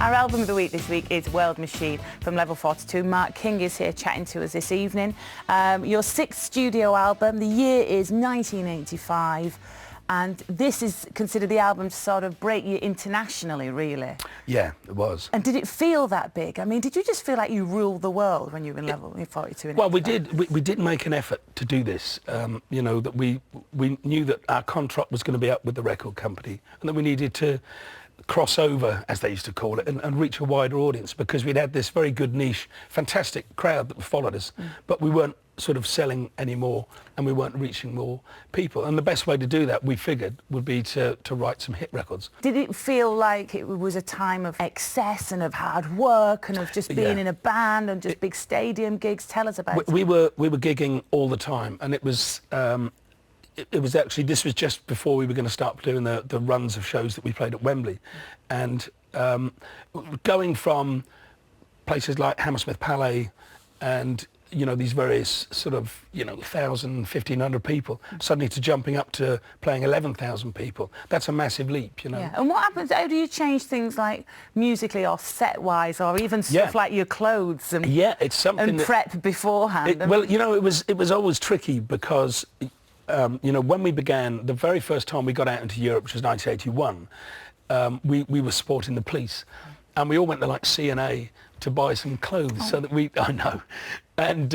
Our album of the week this week is World Machine from Level 42. Mark King is here chatting to us this evening. Your sixth studio album, the year is 1985, and this is considered the album to sort of break you internationally, really. Yeah, it was. And did it feel that big? I mean, did you just feel like you ruled the world when you were in Level 42? Well, we did make an effort to do this. You know, that we knew that our contract was going to be up with the record company, and that we needed to cross over, as they used to call it, and reach a wider audience, because we'd had this very good niche, fantastic crowd that followed us, but we weren't sort of selling anymore, and we weren't reaching more people. And the best way to do that, we figured, would be to write some hit records. Did it feel like it was a time of excess and of hard work and of just being in a band and just big stadium gigs? Tell us about it. We were gigging all the time, and it was it was actually, this was just before we were going to start doing the runs of shows that we played at Wembley. And going from places like Hammersmith Palais and, you know, these various sort of, you know, 1,000, 1,500 people, suddenly to jumping up to playing 11,000 people, that's a massive leap, you know. Yeah. And what happens, how do you change things like musically or set-wise, or even stuff like your clothes and, it's something and prep beforehand? Well, you know, it was always tricky because you know, when we began, the very first time we got out into Europe, which was 1981, we were supporting the police, and we all went to like C&A to buy some clothes so that I know, and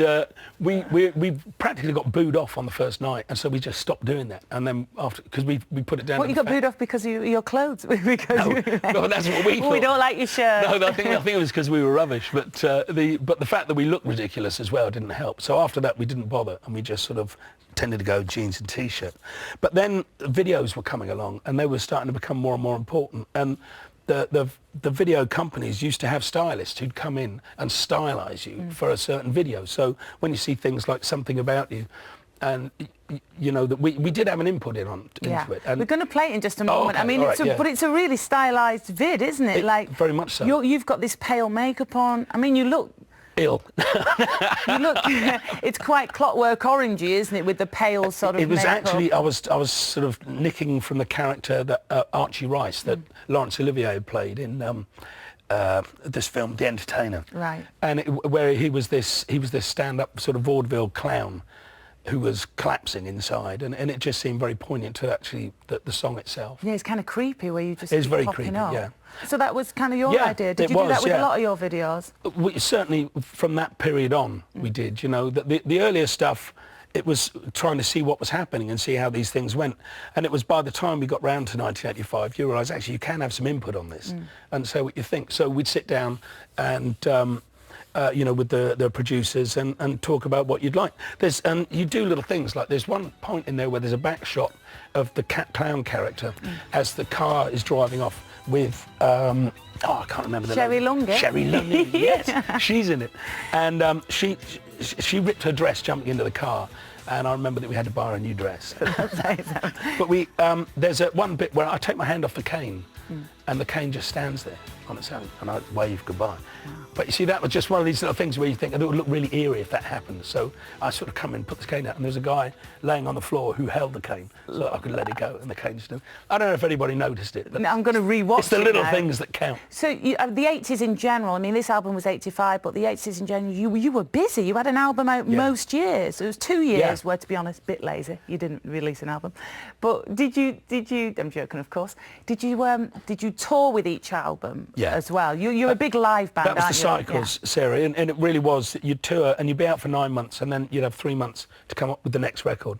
we practically got booed off on the first night, and so we just stopped doing that. And then after, because we put it down. What, you got booed off because of your clothes? Because no, that's what we thought. We don't like your shirt. No, I think it was because we were rubbish, but the fact that we looked ridiculous as well didn't help. So after that, we didn't bother, and we just sort of tended to go jeans and t-shirt. But then videos were coming along, and they were starting to become more and more important. And the video companies used to have stylists who'd come in and stylize you for a certain video. So when you see things like Something About You, and you know that we did have an input into it. And we're going to play it in just a moment. Okay, I mean, but it's a really stylized vid, isn't it? Like very much so. You've got this pale makeup on. I mean, you look ill. You look, it's quite Clockwork Orangey, isn't it, with the pale sort of It was makeup. actually, I was sort of nicking from the character that Archie Rice, that Laurence Olivier played in this film, The Entertainer. Right. And where he was this stand-up sort of vaudeville clown who was collapsing inside, and it just seemed very poignant to actually the song itself. Yeah, it's kind of creepy where you just It's very popping creepy, up. yeah. So that was kind of your idea. Did you do that with a lot of your videos? We certainly, from that period on, we did. You know, the earlier stuff, it was trying to see what was happening and see how these things went. And it was by the time we got round to 1985, you realise actually you can have some input on this and say what you think. So we'd sit down and you know, with the producers and talk about what you'd like. And you do little things like there's one point in there where there's a back shot of the cat clown character as the car is driving off with I can't remember the Sherry name. Lungit. Sherry Lungit, yes, she's in it, and she ripped her dress jumping into the car, and I remember that we had to buy her a new dress. But there's one bit where I take my hand off the cane, and the cane just stands there on its own, and I wave goodbye. But you see, that was just one of these little things where you think it would look really eerie if that happened. So I sort of come in, put the cane out, and there's a guy laying on the floor who held the cane, so I could let it go, and the cane still. I don't know if anybody noticed it, but I'm going to rewatch it. It's the little things that count. So the 80s in general, I mean, this album was 85, but the 80s in general, you were busy. You had an album out most years. It was 2 years where, to be honest, a bit lazy. You didn't release an album. But did you? I'm joking, of course. Did you tour with each album as well? You're a big live band, That was aren't the you? cycles, Sarah, and it really was. You'd tour and you'd be out for 9 months, and then you'd have 3 months to come up with the next record.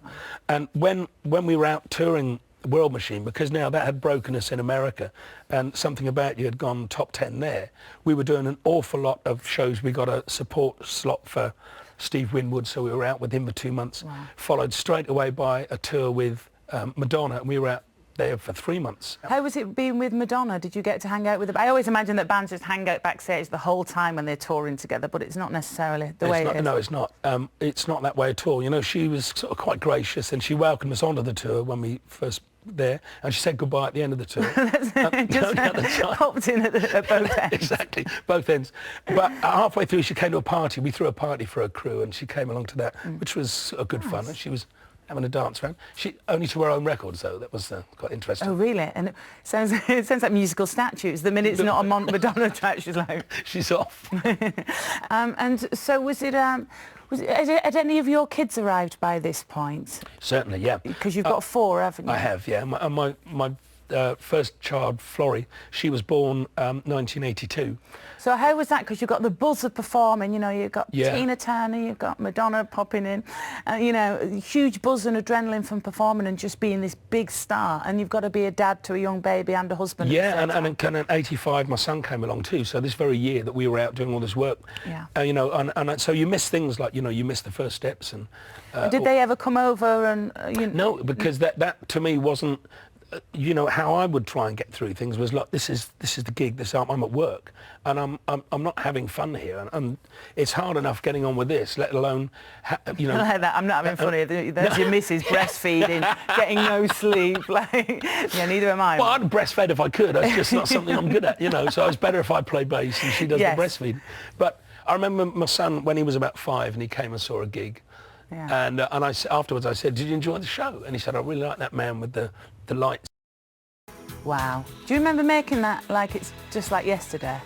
And when we were out touring World Machine, because now that had broken us in America, and Something About You had gone top 10 there, we were doing an awful lot of shows. We got a support slot for Steve Winwood, so we were out with him for 2 months, followed straight away by a tour with Madonna, and we were out there for 3 months. How was it being with Madonna? Did you get to hang out with them? I always imagine that bands just hang out backstage the whole time when they're touring together, but it's not necessarily the way it is. No, it's not. It's not that way at all. You know, she was sort of quite gracious, and she welcomed us onto the tour when we first there, and she said goodbye at the end of the tour. Just popped in at both ends. Exactly, both ends. But halfway through, she came to a party. We threw a party for her crew, and she came along to that, which was good fun. And she was having a dance around. She only to her own records, though. That was quite interesting. Oh, really? And it sounds like musical statues. The minute it's not a Madonna track, she's like... She's off. And so had any of your kids arrived by this point? Certainly, yeah. Because you've got 4, haven't you? I have, yeah. My first child, Florrie, she was born 1982. So how was that? Because you've got the buzz of performing, you know, you've got Yeah. Tina Turner, you've got Madonna popping in, you know, huge buzz and adrenaline from performing and just being this big star. And you've got to be a dad to a young baby and a husband. Yeah, and in 85, my son came along too. So this very year that we were out doing all this work, Yeah. you know, and so you miss things like, you know, you miss the first steps. And Did they ever come over and... No, because that to me wasn't... you know, how I would try and get through things was like, this is the gig. I'm at work, and I'm not having fun here, and it's hard enough getting on with this, let alone, you know. I like that. I'm not having fun here. There's your missus breastfeeding, getting no sleep. Like, yeah, neither am I. Well, I'd breastfeed if I could. It's just not something I'm good at, you know. So it's better if I play bass and she does Yes. the breastfeed. But I remember my son when he was about 5, and he came and saw a gig. Yeah. And afterwards I said, did you enjoy the show? And he said, I really like that man with the lights. Wow. Do you remember making that like it's just like yesterday?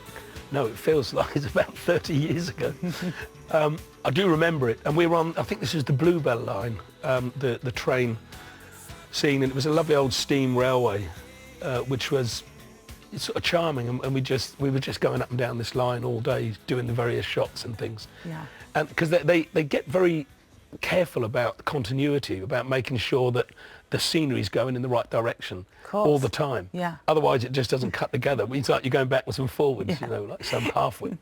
No, it feels like it's about 30 years ago. I do remember it. And we were on, I think this was the Bluebell line, the train scene. And it was a lovely old steam railway, which was sort of charming. And we were just going up and down this line all day, doing the various shots and things. Yeah. And because they get very careful about continuity, about making sure that the scenery's going in the right direction all the time. Yeah. Otherwise, it just doesn't cut together. It's like you're going backwards and forwards, you know, like some halfway.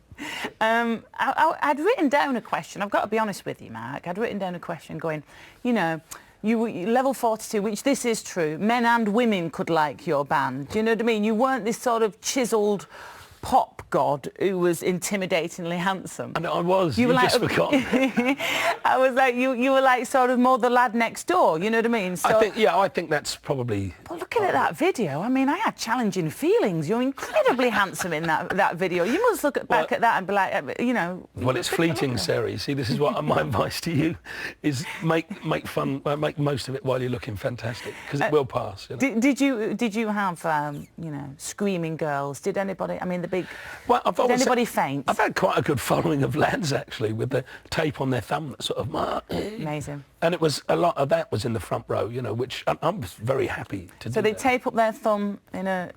I'd written down a question. I've got to be honest with you, Mark. I'd written down a question going, you know, you level 42, which this is true. Men and women could like your band. Do you know what I mean? You weren't this sort of chiselled pop god who was intimidatingly handsome. And I was. You were like, just forgot. I was like, you were like sort of more the lad next door. You know what I mean? So, I think that's probably. but looking at that video, I mean, I had challenging feelings. You're incredibly handsome in that video. You must look back at that and be like, you know. Well, it's fleeting, Sarah. You see, this is what my advice to you is: make most of it while you're looking fantastic, because it will pass. You know? Did you have you know, screaming girls? Did anybody? I mean, the big. Well, did anybody faint? I've had quite a good following of lads actually, with the tape on their thumb, that sort of. Amazing. And it was a lot of that was in the front row, you know, which I was very happy to do. So they that. tape up their thumb in a,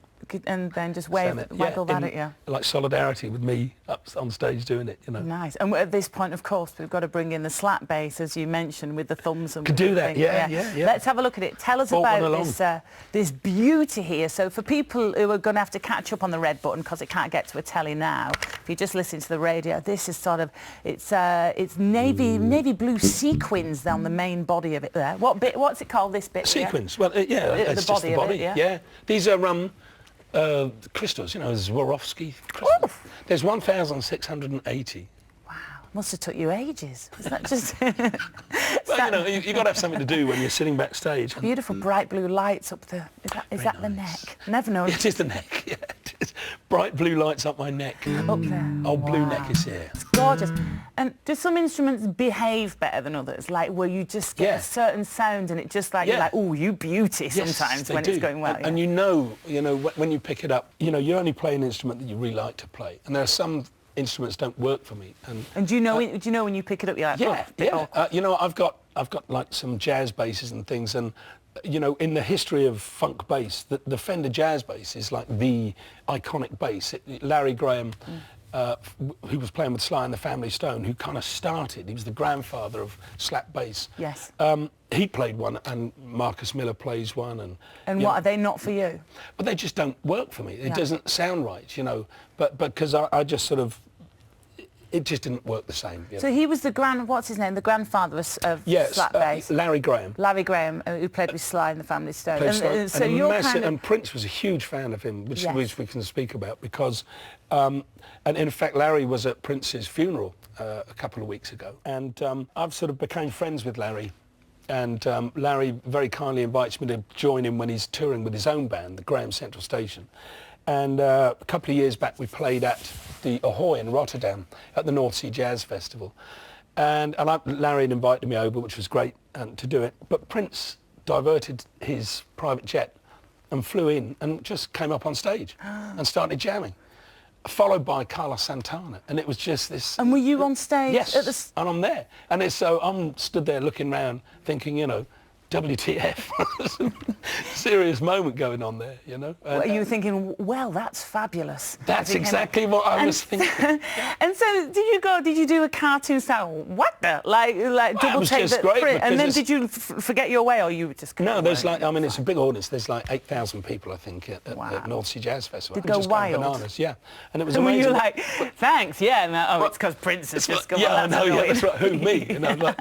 and then just waggle that at you. Like solidarity with me up on stage doing it, you know. Nice. And at this point, of course, we've got to bring in the slap bass, as you mentioned, with the thumbs and. Could do that, yeah. Let's have a look at it. Tell us about this beauty here. So for people who are going to have to catch up on the red button because it can't get to a telly now, if you just listen to the radio, this is sort of it's navy blue sequins down the main body of it there. What's it called? This bit? Sequins. Well, yeah, it's just the body. Yeah. These are crystals, you know, Swarovski crystals. Oof. There's 1,680. Wow, must have took you ages. Is that just? Well, you know, you've got to have something to do when you're sitting backstage. Beautiful bright blue lights up there. Is that the neck? Never known. It is the neck, yeah. It is. Bright blue lights up my neck. Up there. Old blue neck is here. It's gorgeous. And do some instruments behave better than others? Like where you just get a certain sound and it just like, you're like, oh, you beauty sometimes when it's going well. And you know, when you pick it up, you know, you only play an instrument that you really like to play. And there are some instruments don't work for me. And do you know when you pick it up, you're like, you know, I've got like some jazz basses and things, and you know, in the history of funk bass, the Fender Jazz bass is like the iconic bass. Larry Graham, who was playing with Sly and the Family Stone, who kind of started, he was the grandfather of slap bass. Yes. He played one, and Marcus Miller plays one. And what, are they not for you? But they just don't work for me. It doesn't sound right, you know. But because I just sort of, it just didn't work the same. So he was the the grandfather of slap bass? Larry Graham. Larry Graham, who played with Sly and the Family Stone. And Prince was a huge fan of him, which we can speak about, because, and in fact, Larry was at Prince's funeral a couple of weeks ago. And I've sort of became friends with Larry. And Larry very kindly invites me to join him when he's touring with his own band, the Graham Central Station. And a couple of years back, we played at the Ahoy in Rotterdam at the North Sea Jazz Festival. And Larry had invited me over, which was great, to do it. But Prince diverted his private jet and flew in and just came up on stage and started jamming, followed by Carlos Santana. And it was just this... And were you on stage? Yes, and I'm there. And so I'm stood there looking around thinking, you know, WTF. Serious moment going on there, you know. And, you were thinking, well, that's fabulous. That's exactly what I was thinking. And so did you do a cartoon style, what the? Like double take that print, and then did you forget your way, or you were just... No, there's like, I mean, it's a big audience. There's like 8,000 people, I think, at North Sea Jazz Festival. Did go wild. Bananas, yeah. And it was and amazing. Were you like, thanks, yeah, no, it's because Prince has just gone, yeah, I know, yeah, that's right, who, me? You know, like...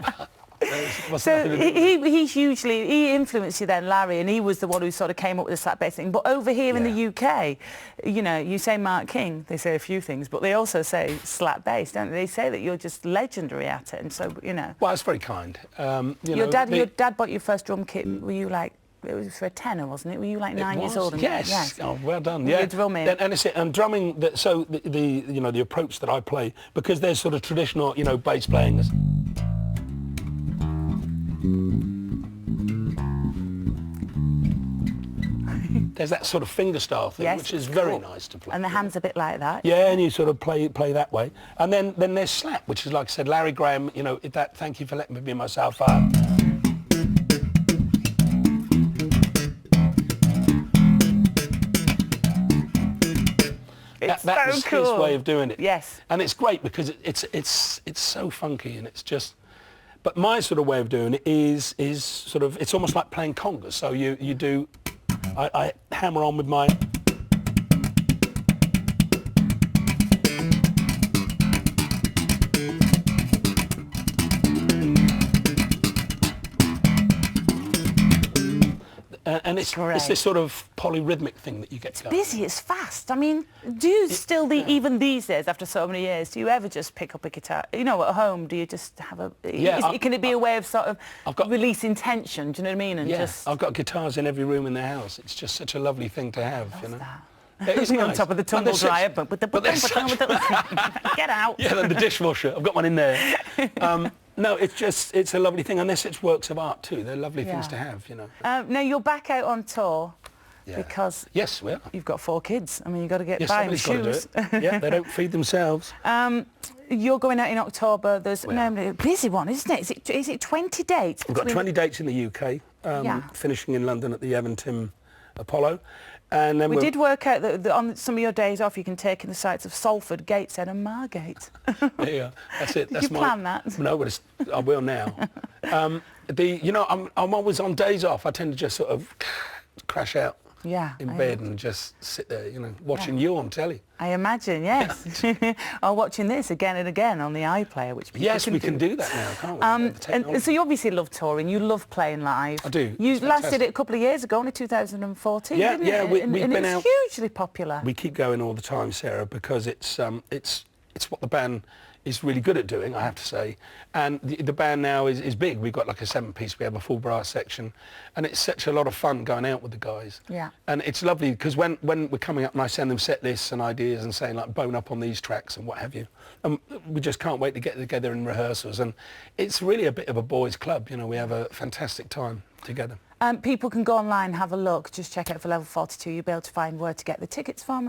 So he influenced you then, Larry, and he was the one who sort of came up with the slap bass thing. But over here in the UK, you know, you say Mark King, they say a few things, but they also say slap bass, don't they? They say that you're just legendary at it, and so, you know. Well, that's very kind. Your dad bought your first drum kit. Were you like... It was for a tenor, wasn't it? Were you like 9 years old? Yes. Oh, well done. Yeah. You're drumming. And drumming. So the you know, the approach that I play, because there's sort of traditional, you know, bass playing. There's that sort of fingerstyle thing, which is very nice to play. And the hand's a bit like that. Yeah, and you sort of play that way. And then there's slap, which is, like I said, Larry Graham, you know, that thank you for letting me be myself. That was his way of doing it. Yes. And it's great because it's so funky, and it's just... But my sort of way of doing it is sort of, it's almost like playing congas. So you do, I hammer on with my... And it's this sort of polyrhythmic thing that you get going. It's busy, it's fast. I mean, do you even these days, after so many years, do you ever just pick up a guitar? You know, at home, do you just have a... can it be a way of sort of releasing tension, do you know what I mean? And just... I've got guitars in every room in the house. It's just such a lovely thing to have, you know. It is nice. On top of the tumble dryer. Get out. Yeah, then the dishwasher. I've got one in there. No, it's a lovely thing, and they're such works of art too. They're lovely things to have, you know. Now you're back out on tour because yes, we are. You've got 4 kids. I mean, you've got to get by somebody's shoes. Got to do it. Yeah, they don't feed themselves. You're going out in October. There's a busy one, isn't it? Is it 20 dates? We've got 20 dates in the UK, finishing in London at the Evan-Tim Apollo. And then we did work out that on some of your days off you can take in the sites of Salford, Gateshead and Margate. Yeah, that's it. Did you plan that? No, but I will now. You know, I'm always on days off. I tend to just sort of crash out in bed and just sit there, you know, watching you on telly. I imagine, yes. Or watching this again and again on the iPlayer, which people we can do that now, can't we? And so you obviously love touring. You love playing live. I do. You last did it a couple of years ago, only 2014. Yeah, didn't it? We've been out. It's hugely popular. We keep going all the time, Sarah, because it's what the band is really good at doing, I have to say. And the band now is big. We've got like a 7-piece, we have a full brass section, and it's such a lot of fun going out with the guys. Yeah. And it's lovely because when we're coming up and I send them set lists and ideas and saying like bone up on these tracks and what have you, and we just can't wait to get together in rehearsals, and it's really a bit of a boys' club, you know. We have a fantastic time together. People can go online, have a look, just check out for Level 42. You'll be able to find where to get the tickets from.